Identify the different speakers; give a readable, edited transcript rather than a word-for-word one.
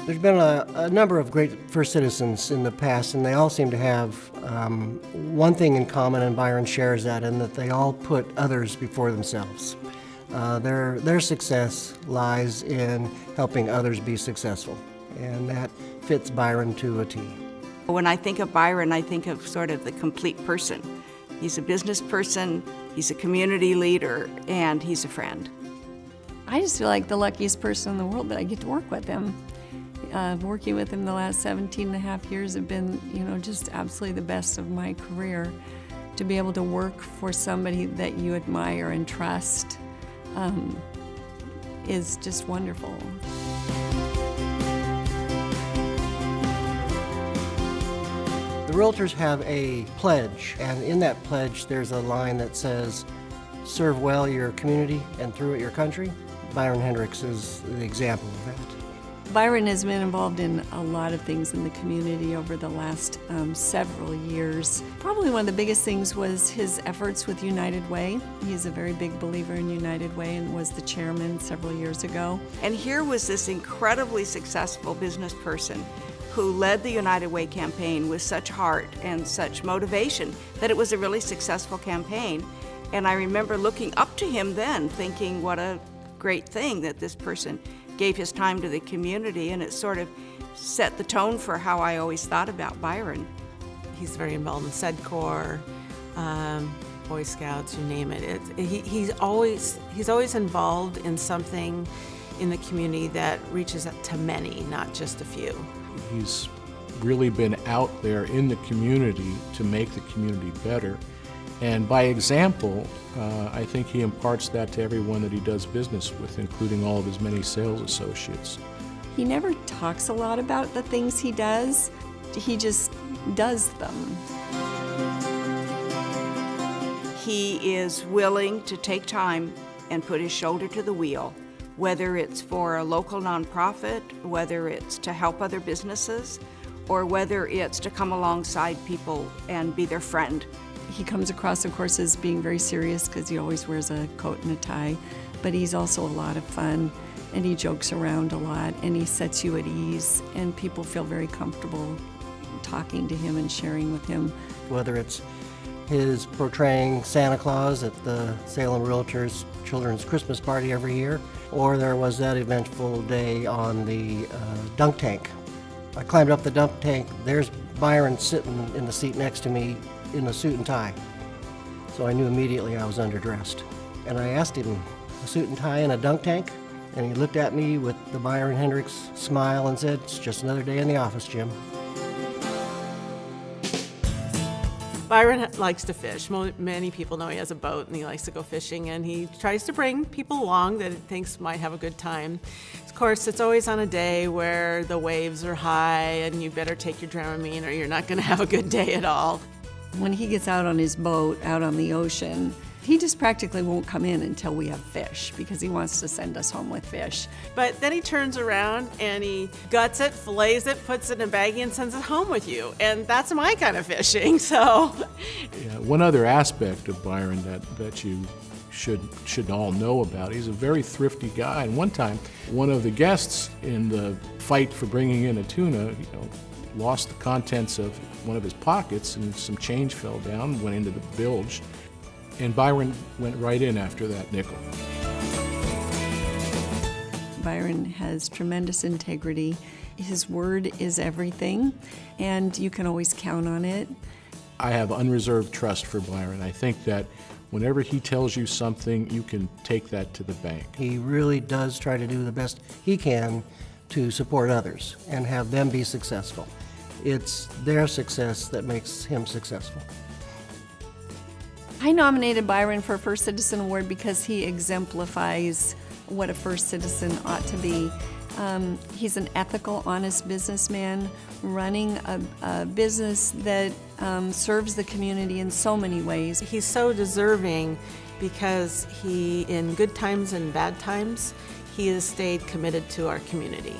Speaker 1: There's been a number of great first citizens in the past, and they all seem to have one thing in common, and Byron shares that, in that they all put others before themselves. Their success lies in helping others be successful, and that fits Byron to a T.
Speaker 2: When I think of Byron, I think of sort of the complete person. He's a business person, he's a community leader, and he's a friend.
Speaker 3: I just feel like the luckiest person in the world that I get to work with him. Working with him the last 17 and a half years have been, just absolutely the best of my career. To be able to work for somebody that you admire and trust is just wonderful.
Speaker 1: The Realtors have a pledge, and in that pledge there's a line that says, "Serve well your community and through it your country." Byron Hendricks is the example of that.
Speaker 3: Byron has been involved in a lot of things in the community over the last several years. Probably one of the biggest things was his efforts with United Way. He's a very big believer in United Way and was the chairman several years ago.
Speaker 2: And here was this incredibly successful business person who led the United Way campaign with such heart and such motivation that it was a really successful campaign. And I remember looking up to him then, thinking what a great thing that this person gave his time to the community, and it sort of set the tone for how I always thought about Byron.
Speaker 4: He's very involved in SEDCOR, Boy Scouts, you name it. He's always involved in something in the community that reaches out to many, not just a few.
Speaker 5: He's really been out there in the community to make the community better. And by example, I think he imparts that to everyone that he does business with, including all of his many sales associates.
Speaker 3: He never talks a lot about the things he does. He just does them.
Speaker 2: He is willing to take time and put his shoulder to the wheel, whether it's for a local nonprofit, whether it's to help other businesses, or whether it's to come alongside people and be their friend.
Speaker 3: He comes across, of course, as being very serious because he always wears a coat and a tie, but he's also a lot of fun, and he jokes around a lot, and he sets you at ease, and people feel very comfortable talking to him and sharing with him.
Speaker 1: Whether it's his portraying Santa Claus at the Salem Realtors Children's Christmas Party every year, or there was that eventful day on the dunk tank. I climbed up the dunk tank, there's Byron sitting in the seat next to me in a suit and tie. So I knew immediately I was underdressed. And I asked him, a suit and tie in a dunk tank? And he looked at me with the Byron Hendricks smile and said, "It's just another day in the office, Jim."
Speaker 4: Byron likes to fish. Many people know he has a boat and he likes to go fishing, and he tries to bring people along that he thinks might have a good time. Of course, it's always on a day where the waves are high and you better take your Dramamine or you're not going to have a good day at all.
Speaker 3: When he gets out on his boat, out on the ocean, he just practically won't come in until we have fish because he wants to send us home with fish.
Speaker 4: But then he turns around and he guts it, fillets it, puts it in a baggie and sends it home with you. And that's my kind of fishing, so.
Speaker 5: Yeah, one other aspect of Byron that you should all know about, he's a very thrifty guy. And one time, one of the guests in the fight for bringing in a tuna, lost the contents of one of his pockets and some change fell down, went into the bilge. And Byron went right in after that nickel.
Speaker 3: Byron has tremendous integrity. His word is everything, and you can always count on it.
Speaker 5: I have unreserved trust for Byron. I think that whenever he tells you something, you can take that to the bank.
Speaker 1: He really does try to do the best he can to support others and have them be successful. It's their success that makes him successful.
Speaker 3: I nominated Byron for a First Citizen Award because he exemplifies what a first citizen ought to be. He's an ethical, honest businessman running a business that serves the community in so many ways.
Speaker 4: He's so deserving because he, in good times and bad times, he has stayed committed to our community.